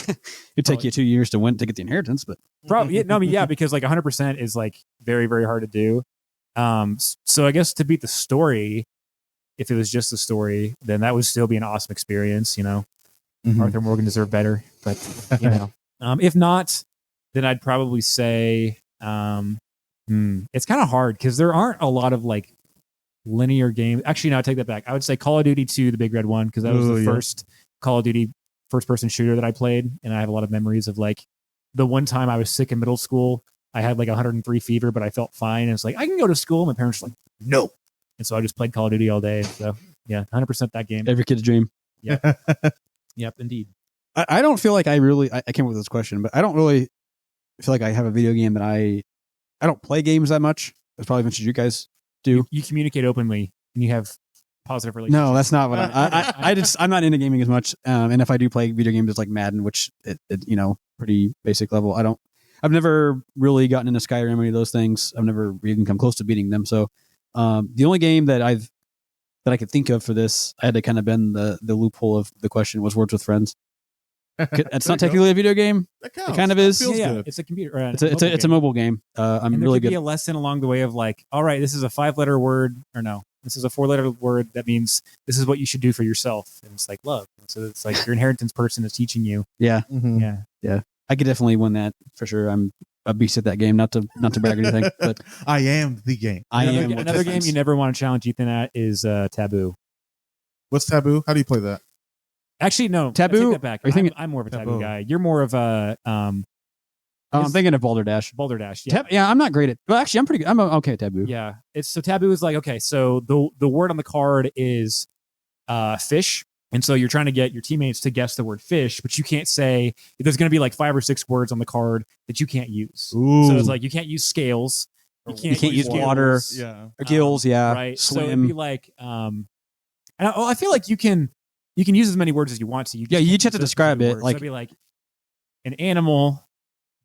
it'd take you 2 years to get the inheritance, but probably because like 100% is like very very hard to do. So I guess to beat the story, if it was just the story, then that would still be an awesome experience. Arthur Morgan deserved better, but if not, then I'd probably say it's kind of hard because there aren't a lot of like linear games. Actually, no, I take that back. I would say Call of Duty 2, the big red one, because that was the first Call of Duty first-person shooter that I played, and I have a lot of memories of like the one time I was sick in middle school. I had like 103 fever, but I felt fine, and it's like I can go to school. My parents were like, no, and so I just played Call of Duty all day. So yeah, 100% that game. Every kid's dream. Yeah. Yep, indeed. I don't feel like I came up with this question, but I don't really feel like I have a video game that I don't play games that much. That's probably as much as you guys do. You communicate openly and you have positive relationships. No, that's not what I'm not into gaming as much. And if I do play video games, it's like Madden, which it pretty basic level. I've never really gotten into Skyrim or any of those things. I've never even come close to beating them. So the only game that I could think of for this, I had to kind of bend the loophole of the question, was Words with Friends. It's not technically a video game. It kind of is. Yeah, it's a computer. It's a mobile game. I'm really good. Be a lesson along the way of like, all right, this is a 5-letter word, or no, this is a 4-letter word. That means this is what you should do for yourself, and it's like love. So it's like your inheritance person is teaching you. Yeah, yeah. I could definitely win that for sure. I'm a beast at that game. Not to brag or anything, but I am the game. Another game you never want to challenge Ethan at is Taboo. What's Taboo? How do you play that? Actually, no. Taboo. I take that back. I'm more of a Taboo guy. You're more of a. I'm thinking of Balderdash. Yeah. I'm not great at. Well, actually, I'm pretty good. I'm okay at Taboo. Yeah, so Taboo is like, okay, so the word on the card is fish, and so you're trying to get your teammates to guess the word fish, but you can't say. There's going to be like 5 or 6 words on the card that you can't use. Ooh. So it's like you can't use scales. You can't use water. Yeah. Or gills. Yeah. Right. Swim. So it'd be like, and I feel like you can use as many words as you want to. You just have to describe it. Like, so it'd be like an animal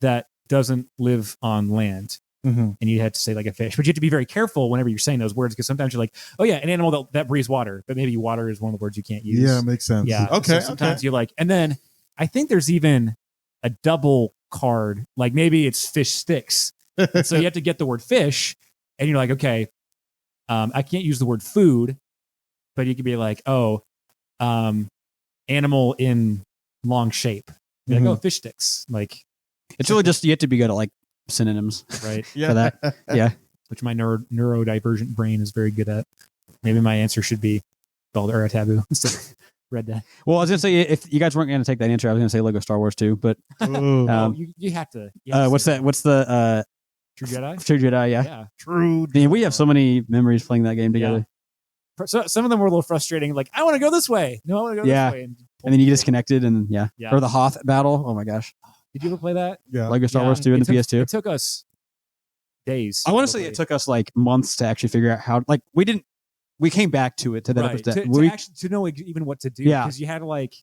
that doesn't live on land. and you had to say like a fish, but you have to be very careful whenever you're saying those words because sometimes you're like, oh yeah, an animal that breathes water, but maybe water is one of the words you can't use. Yeah, makes sense. Yeah. Okay. So sometimes you're like, and then I think there's even a double card, like maybe it's fish sticks. So you have to get the word fish, and you're like, okay, I can't use the word food, but you could be like, animal in long shape. You're like, oh, fish sticks. Like, it's really just you have to be good at like synonyms, right? For that, yeah. Which my neurodivergent brain is very good at. Maybe my answer should be Baldur Taboo instead of Red Dead. Well, I was gonna say if you guys weren't gonna take that answer, I was gonna say Lego Star Wars too, but you have to. What's that? What's the True Jedi? True Jedi, yeah. Yeah. True. I mean, we have so many memories playing that game together. Yeah. So some of them were a little frustrating. Like, I want to go this way. No, I want to go this way. And then you disconnected, and or the Hoth battle. Oh my gosh! Did you ever play that? Yeah. Lego Star Wars 2 and the PS2. It took us days. I want to say it took us like months to actually figure out how. Like we came back to it to to know even what to do. Yeah, because you had to like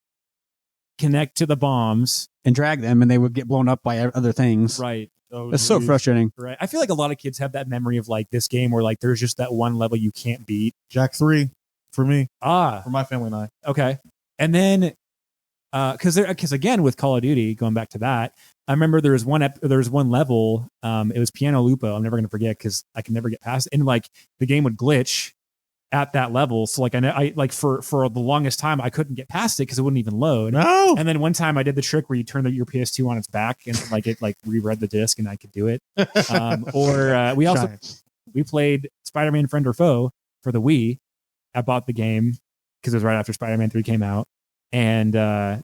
connect to the bombs and drag them, and they would get blown up by other things. Right. It's so frustrating. Right. I feel like a lot of kids have that memory of like this game where like there's just that one level you can't beat. Jack 3 for me. For my family and I. Okay. And then because again with Call of Duty, going back to that, I remember there was one level. It was Piano Lupo. I'm never gonna forget because I can never get past it. And like the game would glitch at that level. So like I like for the longest time I couldn't get past it because it wouldn't even load. No. And then one time I did the trick where you turn your PS2 on its back and like it like reread the disc and I could do it. We played Spider-Man Friend or Foe for the Wii. I bought the game because it was right after Spider-Man 3 came out. And right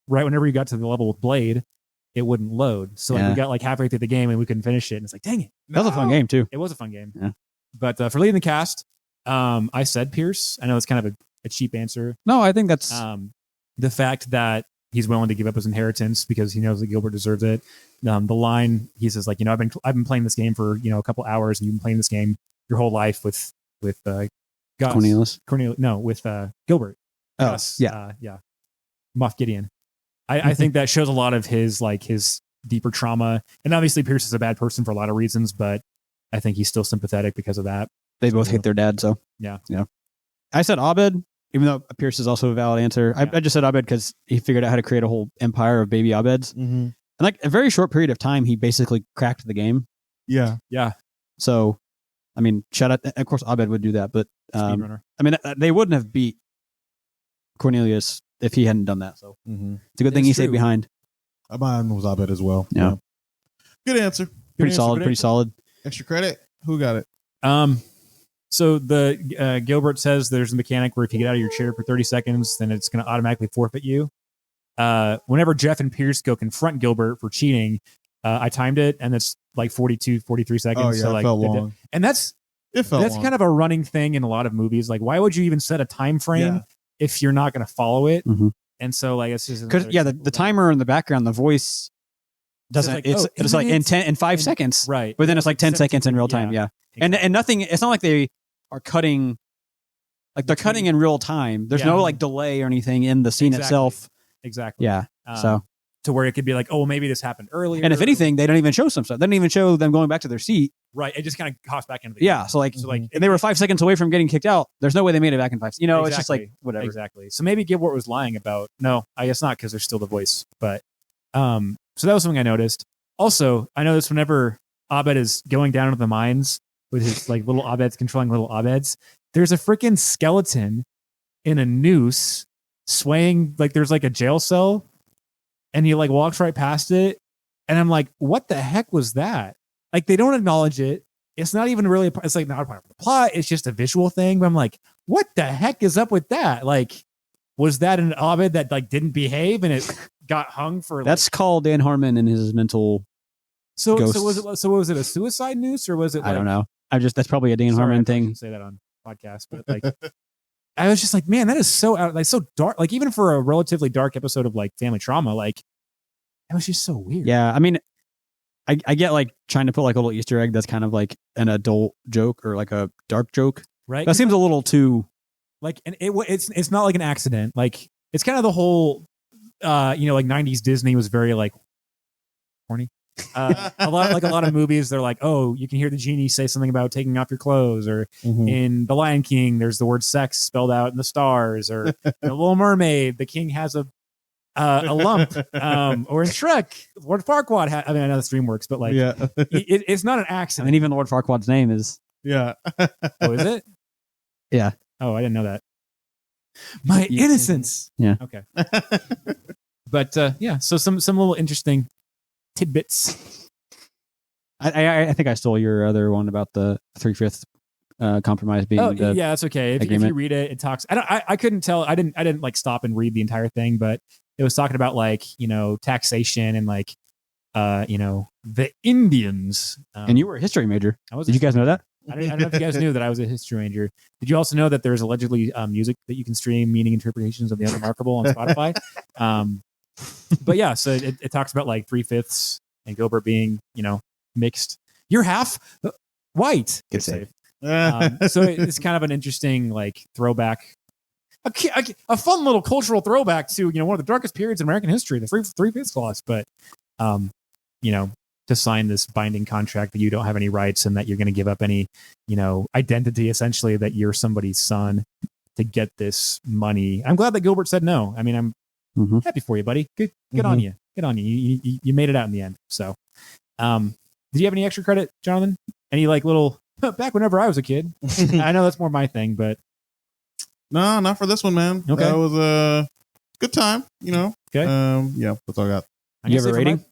whenever you got to the level with Blade, it wouldn't load. So like we got like halfway through the game and we couldn't finish it. And it's like, dang it. That was a fun game too. It was a fun game. Yeah. But for leading the cast, I said Pierce. I know it's kind of a cheap answer. No, I think that's the fact that he's willing to give up his inheritance because he knows that Gilbert deserves it. The line he says, like, I've been playing this game for a couple hours, and you've been playing this game your whole life with Gus. Cornelius. No, with Gilbert. Oh, Gus, Moff Gideon. I think that shows a lot of his deeper trauma, and obviously Pierce is a bad person for a lot of reasons, but I think he's still sympathetic because of that. They both hate their dad, so yeah. I said Abed, even though Pierce is also a valid answer. Yeah. I just said Abed because he figured out how to create a whole empire of baby Abeds. Mm-hmm. And like a very short period of time, he basically cracked the game. Yeah. So, I mean, shout out. Of course, Abed would do that, but I mean, they wouldn't have beat Cornelius if he hadn't done that. So it's a good thing he stayed behind. Mine was Abed as well. Yeah. Good answer. Pretty solid. Extra credit. Who got it? So the Gilbert says there's a mechanic where if you get out of your chair for 30 seconds, then it's going to automatically forfeit you. Whenever Jeff and Pierce go confront Gilbert for cheating, I timed it, and it's like 43 seconds. Oh, yeah, so like, it felt long. And that's kind of a running thing in a lot of movies. Like, why would you even set a time frame if you're not going to follow it? Mm-hmm. And so like it's just because the timer in the background, the voice doesn't. It's like in 5 seconds, right? But then it's like 10 seconds in real time. Yeah. Exactly. And nothing. It's not like they are cutting. Like they're cutting in real time. There's no like delay or anything in the scene itself. Exactly. Yeah. So to where it could be like, oh, maybe this happened earlier. And if anything, they don't even show some stuff. They don't even show them going back to their seat. Right. It just kind of hops back into the game. So like, and they were 5 seconds away from getting kicked out. There's no way they made it back in 5 seconds. Exactly. It's just like whatever. Exactly. So maybe Gilbert was lying about. No, I guess not because there's still the voice. But so that was something I noticed. Also, I noticed whenever Abed is going down into the mines with his like little Abeds controlling little Abeds, there's a freaking skeleton in a noose swaying like there's like a jail cell, and he like walks right past it, and I'm like, what the heck was that? Like they don't acknowledge it. It's not even really. It's like not a part of the plot. It's just a visual thing. But I'm like, what the heck is up with that? Like, was that an Abed that like didn't behave and it got hung for? That's called Dan Harmon and his mental. So was it a suicide noose or was it? Like, I don't know. That's probably a Dan Harmon thing. Say that on podcast, but like. I was just like, man, that is so so dark. Like even for a relatively dark episode of like family trauma, like it was just so weird. Yeah, I mean, I get like trying to put like a little Easter egg that's kind of like an adult joke or like a dark joke, right? That seems a little too like, and it's not like an accident. Like it's kind of the whole, like '90s Disney was very like horny. A lot of movies, they're like, oh, you can hear the genie say something about taking off your clothes, or in The Lion King, there's the word sex spelled out in the stars, or in The Little Mermaid, the king has a lump, or in Shrek, Lord Farquaad. I mean, I know that's DreamWorks, but like, it's not an accident. And even Lord Farquaad's name is Oh, is it? Yeah. Oh, I didn't know that. My innocence. Yeah. Okay. But yeah, so some little interesting tidbits. I think I stole your other one about the 3/5 compromise being. Yeah, that's okay. If you read it, it talks. I couldn't tell. I didn't like stop and read the entire thing, but it was talking about like taxation and like the Indians. And you were a history major. Did you guys know that? I don't know if you guys knew that I was a history major. Did you also know that there's allegedly music that you can stream, meaning interpretations of the Unremarkable on Spotify? But yeah, so it talks about like 3/5 and Gilbert being, mixed. You're half white. Get safe. So it's kind of an interesting like throwback, a fun little cultural throwback to one of the darkest periods in American history, the 3/5 clause. But to sign this binding contract that you don't have any rights and that you're going to give up any identity, essentially, that you're somebody's son to get this money. I'm glad that Gilbert said no. I mean, I'm happy for you, buddy. Good on you. Good on you. You made it out in the end. So, did you have any extra credit, Jonathan? Any like little back whenever I was a kid? I know that's more my thing, but no, not for this one, man. Okay, that was a good time. Okay. Yeah, that's all I got. You have a rating?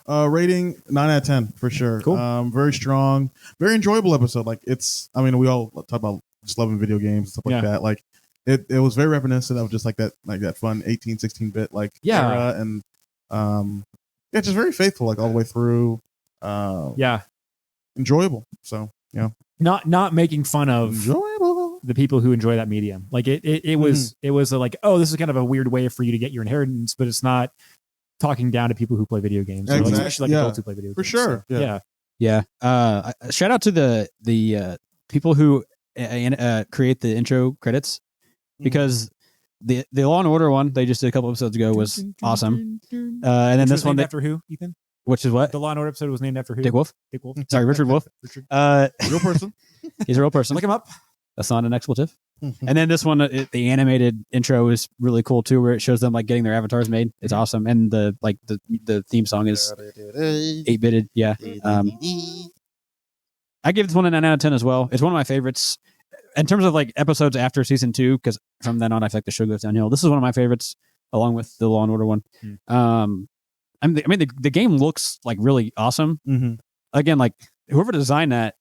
Rating 9 out of 10 for sure. Cool. Very strong, very enjoyable episode. Like we all talk about just loving video games and stuff like that. Like it was very reminiscent of just like that fun 18, 16-bit era, and just very faithful like all the way through. Enjoyable. So not making fun of enjoyable the people who enjoy that medium. Like it was like, oh, this is kind of a weird way for you to get your inheritance, but it's not talking down to people who play video games, exactly. Especially like adults who play video games. For sure. So, yeah. Shout out to the people who create the intro credits, because the Law and Order one they just did a couple episodes ago was awesome. And then this one after who, Ethan? Which is what? The Law and Order episode was named after who? Dick Wolf. Sorry, Richard Wolf. Real person. He's a real person. Look him up. That's not an expletive. And then this one, the animated intro is really cool too, where it shows them like getting their avatars made. It's awesome, and the theme song is 8-bitted. Yeah, I give this one a 9 out of 10 as well. It's one of my favorites in terms of like episodes after season 2, because from then on I feel like the show goes downhill. This is one of my favorites, along with the Law and Order one. The game looks like really awesome. Again, like whoever designed that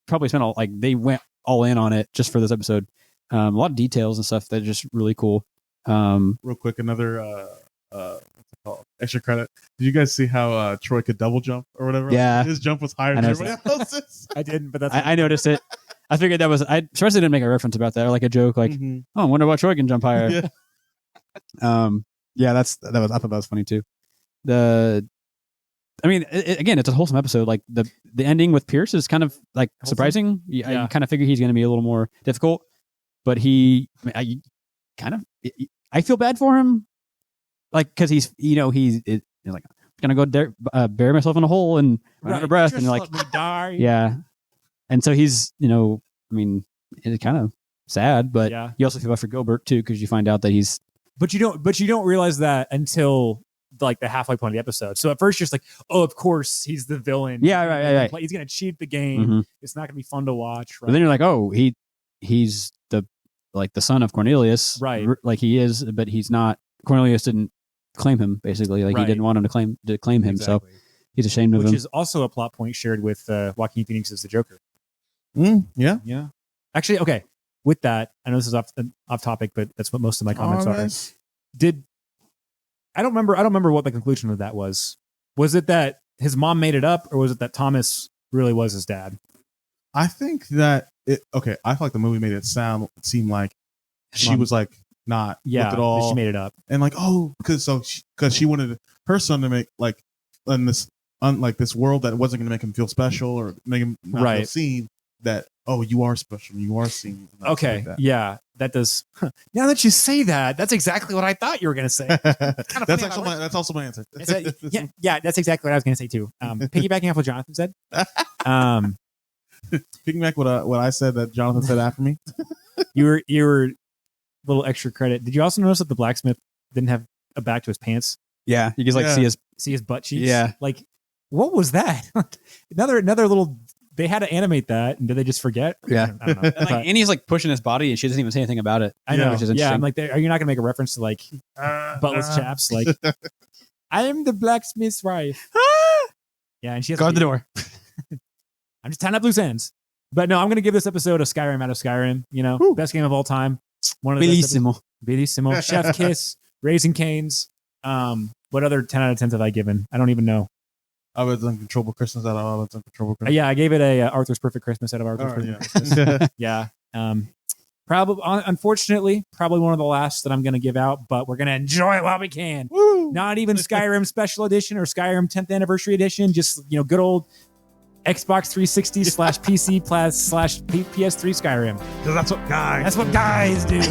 probably spent they went all in on it just for this episode. A lot of details and stuff that are just really cool. Real quick, another what's it called? Extra credit. Did you guys see how Troy could double jump or whatever? Yeah, his jump was higher than everybody else's. I didn't, but I noticed it. I figured that was. I trust they didn't make a reference about that or like a joke, like, oh, I wonder why Troy can jump higher. Yeah, I thought that was funny too. Again, it's a wholesome episode. Like the ending with Pierce is kind of like surprising. I kind of figure he's going to be a little more difficult, but I feel bad for him, like because he's like, I'm gonna go bury myself in a hole and run out of breath, and like die. Yeah, and so he's it's kind of sad, but you also feel bad for Gilbert too, because you find out that he's. But you don't realize that until like the halfway point of the episode. So at first you're just like, oh, of course he's the villain. Yeah, right. He's gonna cheat the game. It's not gonna be fun to watch. Right? But then you're like, oh, he's the son of Cornelius, right? Like he is, but he's not. Cornelius didn't claim him, basically. Like he didn't want him to claim him, so he's ashamed of him. Which is also a plot point shared with Joaquin Phoenix as the Joker. Yeah. Actually, okay. With that, I know this is off topic, but that's what most of my comments are. Nice. I don't remember what the conclusion of that was. Was it that his mom made it up, or was it that Thomas really was his dad? I think that I feel like the movie made it seem like she was like not at all. She made it up, and like because she wanted her son to make like in this this world that wasn't going to make him feel special or make him not feel seen. that, oh, you are special, you are seen. Okay, like yeah, that does. Now that you say that, that's exactly what I thought you were going to say. That's also my answer. Yeah, that's exactly what I was going to say too. Piggybacking off what Jonathan said. Piggyback what I said that Jonathan said after me. You were a little extra credit. Did you also notice that the blacksmith didn't have a back to his pants? Yeah, you can like see his butt cheeks. Yeah, like what was that? another little. They had to animate that, and did they just forget? Yeah, I don't know. And he's like pushing his body, and she doesn't even say anything about it. I know. Which is interesting. Yeah, I'm like, are you not gonna make a reference to like buttless chaps? Like, I am the blacksmith's wife. Yeah, and she has guard the door. I'm just tying up loose ends. But no, I'm gonna give this episode a Skyrim out of Skyrim. You know, best game of all time. One of the Bellissimo. Chef Kiss, Raising Cane's. What other 10 out of 10s have I given? I don't even know. I was Uncontrollable Christmas out of Uncontrollable Christmas. Yeah, I gave it a Arthur's Perfect Christmas out of Arthur's Perfect Christmas. Yeah. Probably, unfortunately, probably one of the last that I'm going to give out, but we're going to enjoy it while we can. Woo! Not even Skyrim Special Edition or Skyrim 10th Anniversary Edition. Just, good old Xbox 360 /PC /PS3 Skyrim. Because that's what guys do.